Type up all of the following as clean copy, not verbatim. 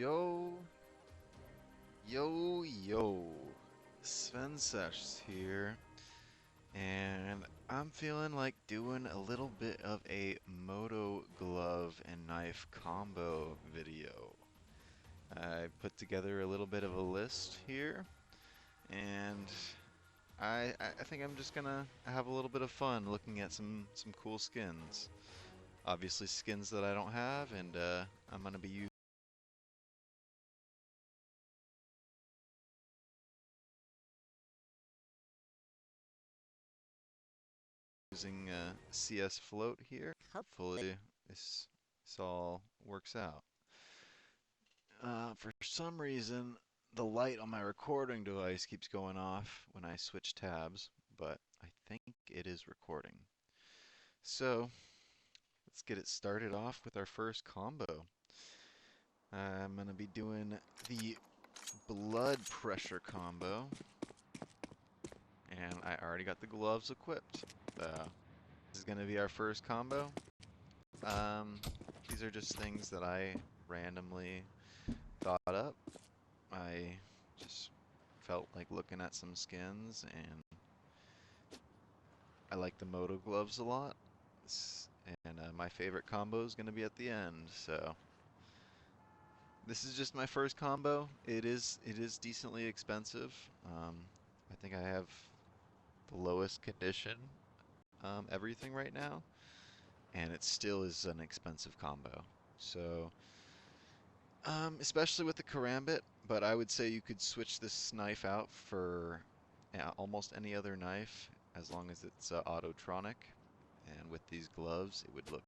Yo, yo, Sven Sesh here, and I'm feeling like doing a little bit of a Moto glove and knife combo video. I put together a little bit of a list here, and I think I'm just gonna have a little bit of fun looking at some cool skins. Obviously skins that I don't have, and I'm gonna be using CS Float here. Hopefully this all works out. For some reason, the light on my recording device keeps going off when I switch tabs, but I think it is recording. So let's get it started off with our first combo. I'm going to be doing the blood pressure combo, and I already got the gloves equipped. This is going to be our first combo. These are just things that I randomly thought up. I just felt like looking at some skins, and I like the Moto gloves a lot. And my favorite combo is going to be at the end. So this is just my first combo. It is decently expensive. I think I have the lowest condition everything right now, and it still is an expensive combo. So especially with the karambit, but I would say you could switch this knife out for almost any other knife as long as it's autotronic. And with these gloves, it would look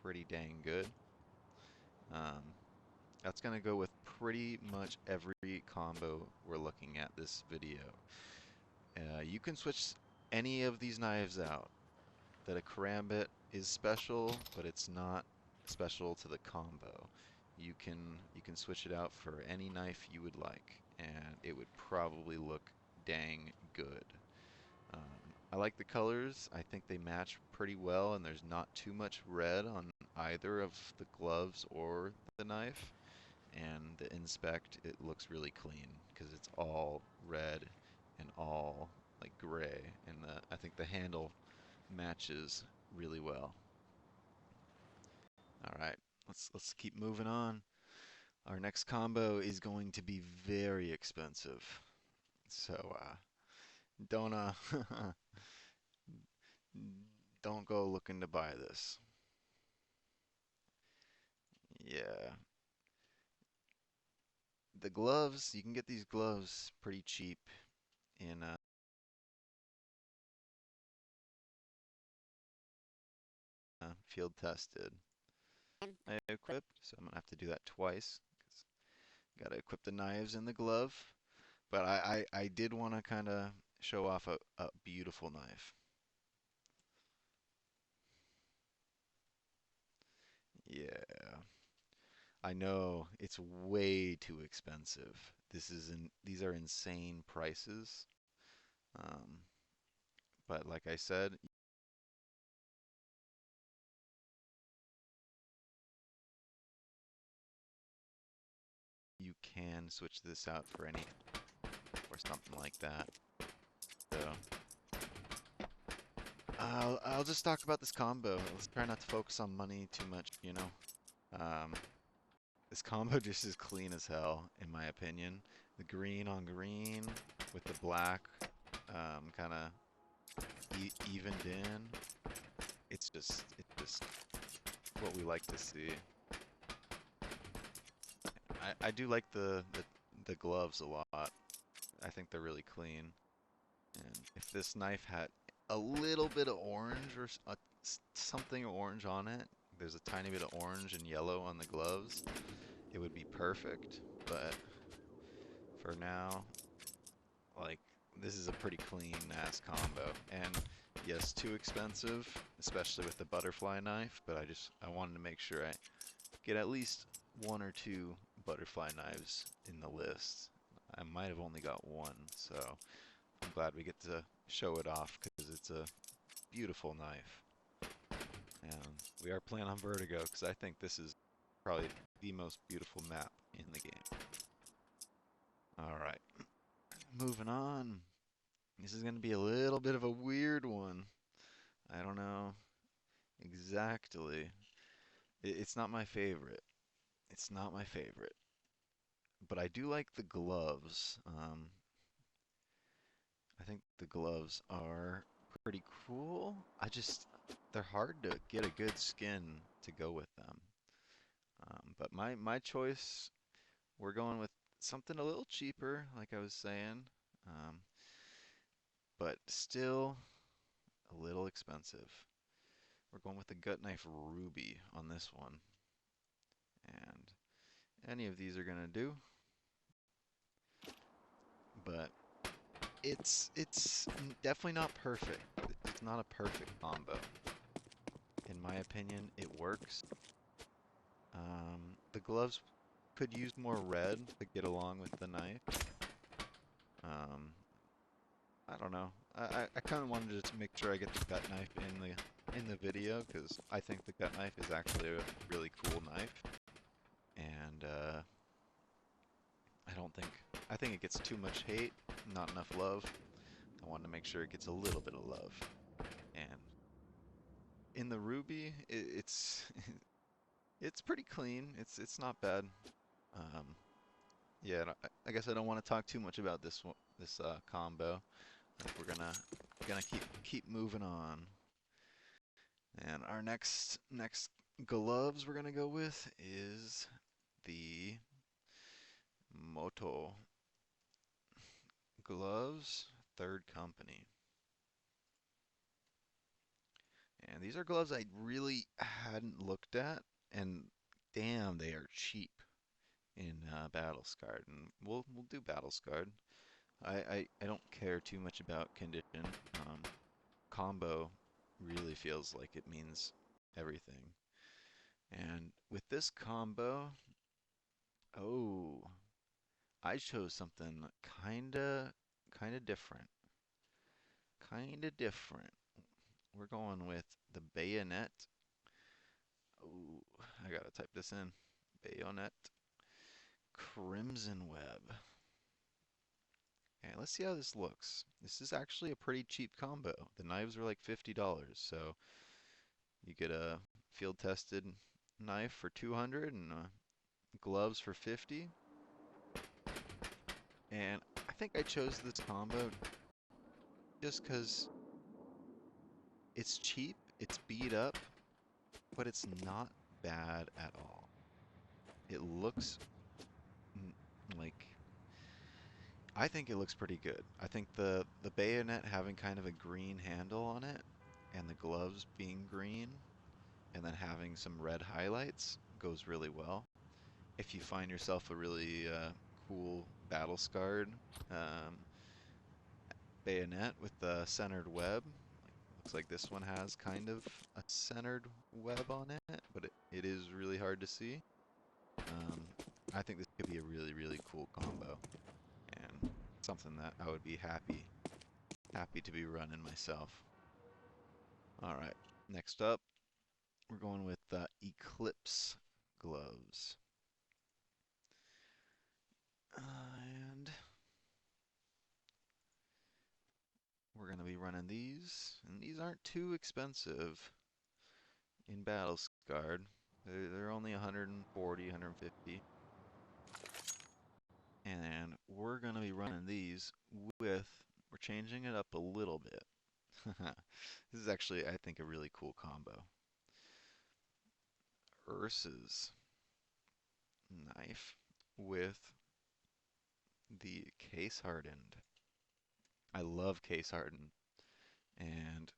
pretty dang good. That's going to go with pretty much every combo we're looking at this video. You can switch any of these knives out. That a karambit is special, but it's not special to the combo. You can switch it out for any knife you would like, and it would probably look dang good. I like the colors. I think they match pretty well, and there's not too much red on either of the gloves or the knife. And the inspect, it looks really clean because it's all red and all like gray, and I think the handle matches really well. All right, let's keep moving on. Our next combo is going to be very expensive, so don't don't go looking to buy this. Yeah, the gloves, you can get these gloves pretty cheap in field tested. I equipped, so I'm gonna have to do that twice. Gotta equip the knives and the glove. But I did want to kind of show off a beautiful knife. Yeah, I know it's way too expensive. These are insane prices. Um, but like I said, you can switch this out for any or something like that. So I'll just talk about this combo. Let's try not to focus on money too much, you know. Um, this combo just is clean as hell, in my opinion. The green on green with the black kind of evened in. It's just what we like to see. I do like the gloves a lot. I think they're really clean. And if this knife had a little bit of orange or something orange on it, there's a tiny bit of orange and yellow on the gloves, it would be perfect. But for now, like, this is a pretty clean ass combo. And yes, too expensive, especially with the butterfly knife, but I wanted to make sure I get at least one or two butterfly knives in the list. I might have only got one, so I'm glad we get to show it off because it's a beautiful knife. And we are playing on Vertigo because I think this is probably the most beautiful map in the game. All right, moving on. This is going to be a little bit of a weird one. I don't know exactly. It's not my favorite. It's not my favorite. But I do like the gloves. I think the gloves are pretty cool. They're hard to get a good skin to go with them. But my choice, we're going with something a little cheaper, like I was saying, um, but still a little expensive. We're going with the Gut Knife Ruby on this one, and any of these are gonna do, but it's definitely not perfect. It's not a perfect combo. In my opinion, it works. The gloves could use more red to get along with the knife. Um, I don't know. I kind of wanted to just make sure I get the gut knife in the video because I think the gut knife is actually a really cool knife, and I think it gets too much hate, not enough love. I wanted to make sure it gets a little bit of love, and in the ruby, it's it's pretty clean. It's not bad. Um, yeah, I guess I don't want to talk too much about this one, this combo. I think we're gonna keep moving on. And our next gloves we're gonna go with is the Moto gloves, third company. And these are gloves I really hadn't looked at, and damn, they are cheap in Battle Scarred. And we'll do Battle Scarred. I don't care too much about condition. Um, Combo really feels like it means everything. And with this combo, oh, I chose something kinda different. Kinda different. We're going with the bayonet. Oh, I gotta type this in. Bayonet Crimson Web. Okay, let's see how this looks. This is actually a pretty cheap combo. The knives are like $50, so you get a field tested knife for 200 and gloves for 50. And I think I chose this combo just because it's cheap, it's beat up, but it's not bad at all. It looks like I think it looks pretty good. I think the bayonet having kind of a green handle on it and the gloves being green and then having some red highlights goes really well. If you find yourself a really cool battle scarred um, bayonet with the centered web, looks like this one has kind of a centered web on it, but it is really hard to see. Um, I think this could be a really cool combo and something that I would be happy to be running myself. All right, next up, we're going with Eclipse gloves. And we're going to be running these, and these aren't too expensive in Battle Scarred. They're only 140, 150. And we're going to be running these with, we're changing it up a little bit. This is actually, I think, a really cool combo. Ursa's knife with the case hardened. I love case hardened. And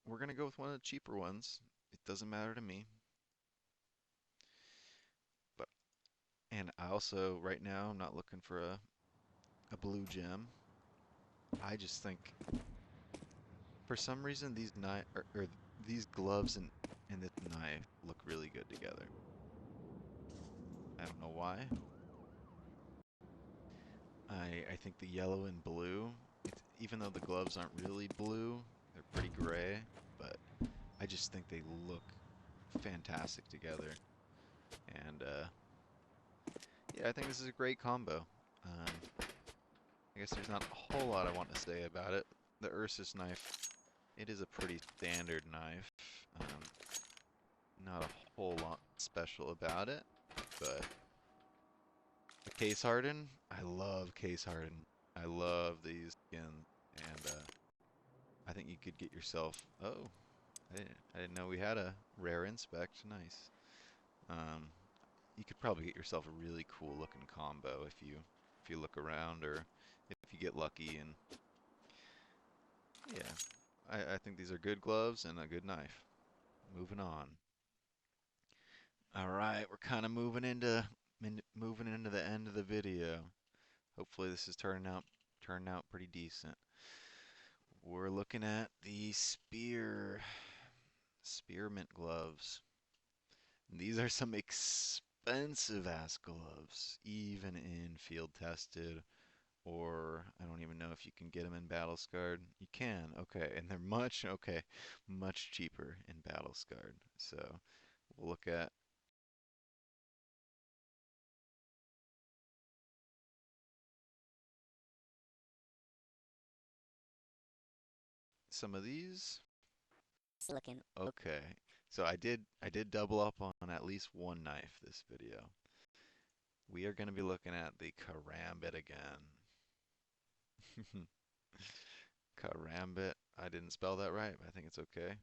we're going to go with one of the cheaper ones. It doesn't matter to me. But and I also, right now, I'm not looking for a blue gem. I just think, for some reason, these knife or these gloves and this knife look really good together. I don't know why. I think the yellow and blue, even though the gloves aren't really blue, they're pretty gray, but I just think they look fantastic together. And Yeah, I think this is a great combo. I guess there's not a whole lot I want to say about it. The Ursus knife, it is a pretty standard knife. Not a whole lot special about it, but the case harden, I love case harden. I love these skins, and I think you could get yourself. Oh, I didn't know we had a rare inspect. Nice. Um, you could probably get yourself a really cool looking combo if you look around or if you get lucky. And yeah, I think these are good gloves and a good knife. Moving on. All right, we're kind of moving into the end of the video. Hopefully this is turning out pretty decent. We're looking at the spearmint gloves. These are some expensive ass gloves, even in field tested, or I don't even know if you can get them in battle scarred. You can, okay, and they're much cheaper in battle scarred. So we'll look at some of these. Looking. Okay, so I did double up on at least one knife this video. We are going to be looking at the karambit again. Karambit. I didn't spell that right, but I think it's okay.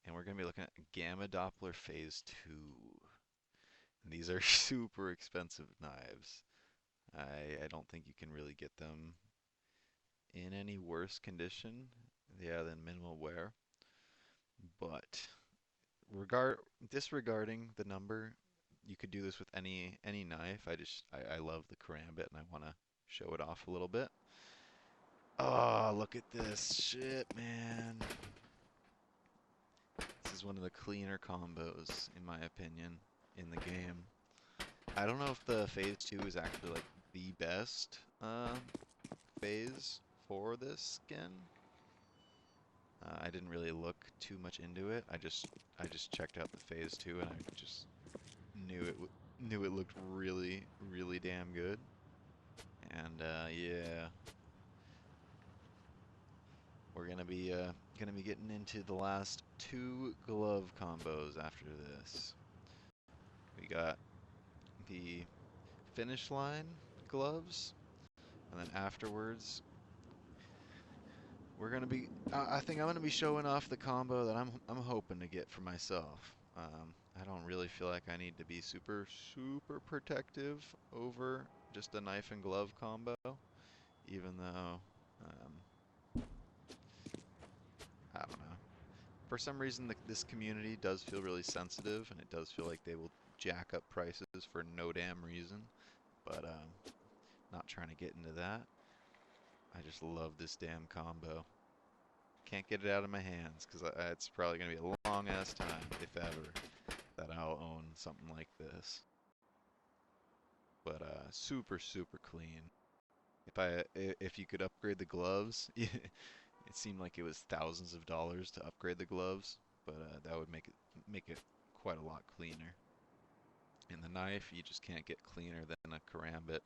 And we're going to be looking at Gamma Doppler Phase 2. And these are super expensive knives. I don't think you can really get them in any worse condition, yeah, than minimal wear. But regard disregarding the number, you could do this with any knife. I love the karambit and I want to show it off a little bit. Oh, look at this shit, man. This is one of the cleaner combos, in my opinion, in the game. I don't know if the phase 2 is actually like the best phase for this skin. I didn't really look too much into it. I just checked out the phase 2 and I just knew it looked really damn good. And yeah, we're gonna be getting into the last two glove combos after this. We got the finish line gloves, and then afterwards we're gonna be. I think I'm gonna be showing off the combo that I'm hoping to get for myself. I don't really feel like I need to be super protective over just a knife and glove combo, even though I don't know. For some reason, this community does feel really sensitive, and it does feel like they will jack up prices for no damn reason. But not trying to get into that. I just love this damn combo. Can't get it out of my hands because it's probably going to be a long ass time, if ever, that I'll own something like this. But super clean. If you could upgrade the gloves, it seemed like it was thousands of dollars to upgrade the gloves, but that would make it quite a lot cleaner. And the knife, you just can't get cleaner than a karambit.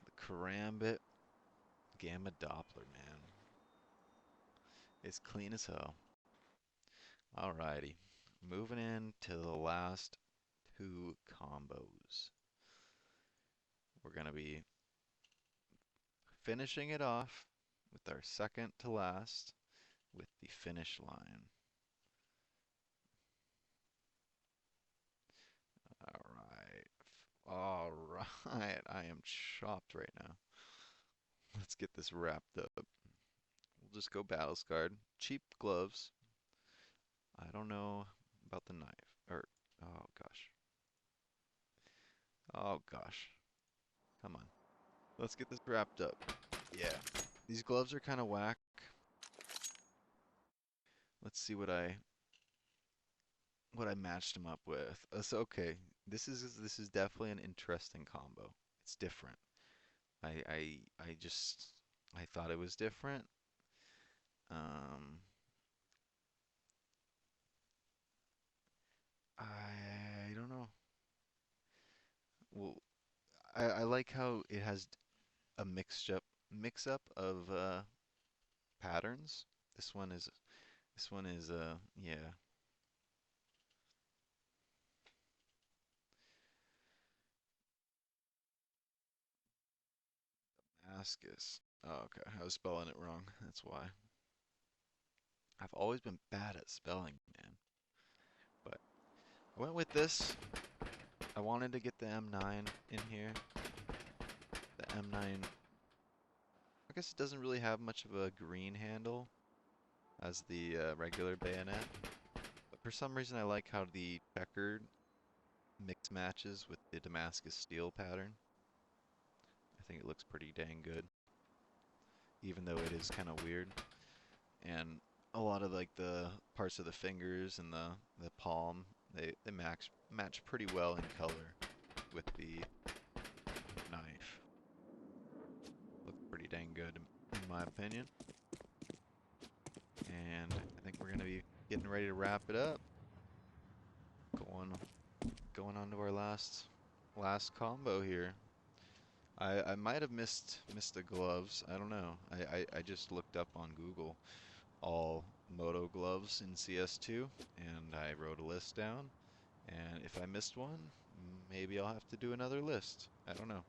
The karambit gamma Doppler, man, it's clean as hell. Alrighty, moving into the last two combos. We're gonna be finishing it off with our second to last with the finish line. Alright, I am chopped right now. Let's get this wrapped up. We'll just go battle scarred. Cheap gloves. I don't know about the knife. Oh gosh. Oh gosh. Come on. Let's get this wrapped up. Yeah. These gloves are kind of whack. Let's see what I matched them up with. So okay, this is definitely an interesting combo. It's different. I thought it was different. Um, I don't know. I like how it has a mix up of patterns. This one is yeah, Damascus. Oh, okay. I was spelling it wrong. That's why. I've always been bad at spelling, man. But I went with this. I wanted to get the M9 in here. The M9, I guess it doesn't really have much of a green handle as the regular bayonet. But for some reason I like how the checkered mix matches with the Damascus steel pattern. I think it looks pretty dang good, even though it is kind of weird. And a lot of like the parts of the fingers and the palm, they match pretty well in color with the knife. Look pretty dang good in my opinion. And I think we're gonna be getting ready to wrap it up. Going going on to our last combo here. I might have missed the gloves. I don't know. I just looked up on Google all Moto gloves in CS2 and I wrote a list down. And if I missed one, maybe I'll have to do another list. I don't know.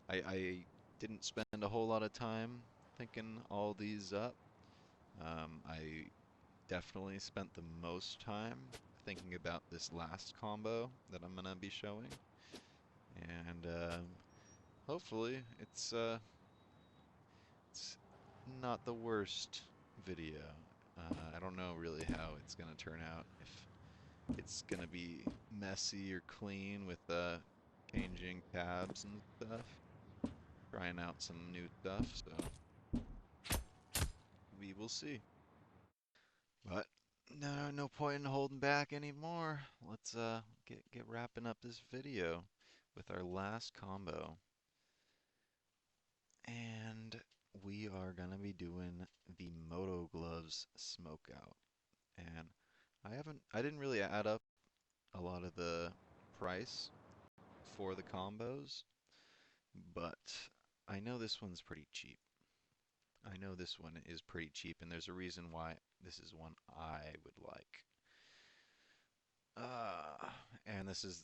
I didn't spend a whole lot of time thinking all these up. I definitely spent the most time thinking about this last combo that I'm gonna be showing, and hopefully it's not the worst video. I don't know really how it's gonna turn out. If it's gonna be messy or clean with changing tabs and stuff, trying out some new stuff. So we will see. But no point in holding back anymore. Let's get wrapping up this video with our last combo. And we are gonna be doing the Moto Gloves Smoke Out. And I didn't really add up a lot of the price for the combos, but I know this one's pretty cheap. I know this one is pretty cheap, and there's a reason why this is one I would like. Uh, and this is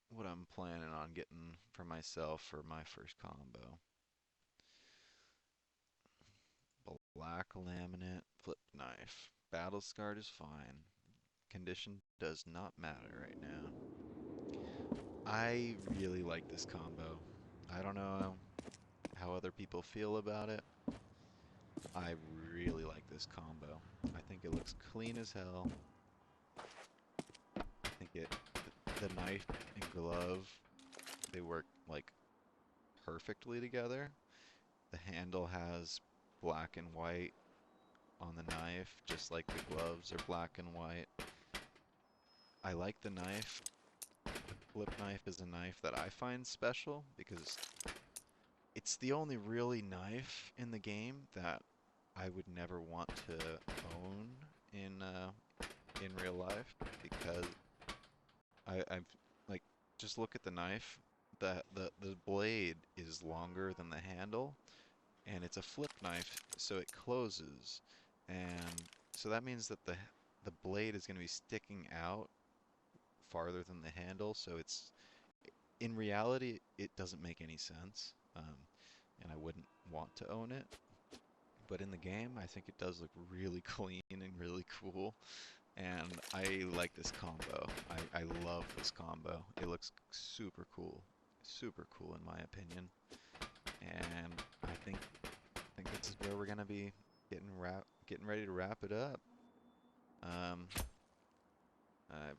what I'm planning on getting for myself for my first combo. Black laminate flip knife. Battle scarred is fine. Condition does not matter right now. I really like this combo. I don't know how other people feel about it. I really like this combo. I think it looks clean as hell. I think the knife and glove, they work like perfectly together. The handle has black and white on the knife, just like the gloves are black and white. I like the knife. The flip knife is a knife that I find special because it's the only really knife in the game that I would never want to own in real life because I've like just look at the knife. The blade is longer than the handle, and it's a flip knife, so it closes, and so that means that the blade is going to be sticking out farther than the handle, so it's in reality it doesn't make any sense, and I wouldn't want to own it. But in the game, I think it does look really clean and really cool, and I like this combo. I love this combo. It looks super cool in my opinion, and I think this is where we're gonna be getting ready to wrap it up. Um, I've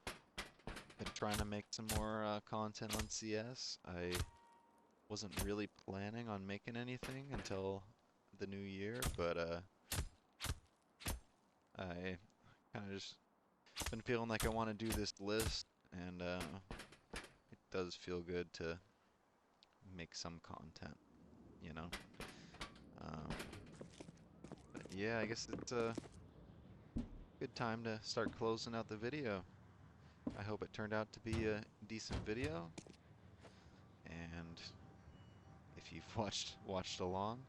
been trying to make some more content on CS. I wasn't really planning on making anything until the new year, but I kind of just been feeling like I want to do this list, and it does feel good to make some content, you know. Um, but yeah, I guess it's a good time to start closing out the video. I hope it turned out to be a decent video, and If you've watched along,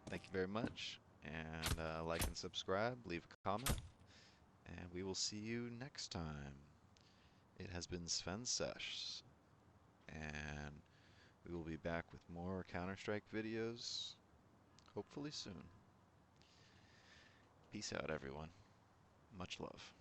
thank you very much. And like and subscribe, leave a comment, and we will see you next time. It has been Sven Sesh, and we will be back with more Counter-Strike videos, hopefully soon. Peace out, everyone. Much love.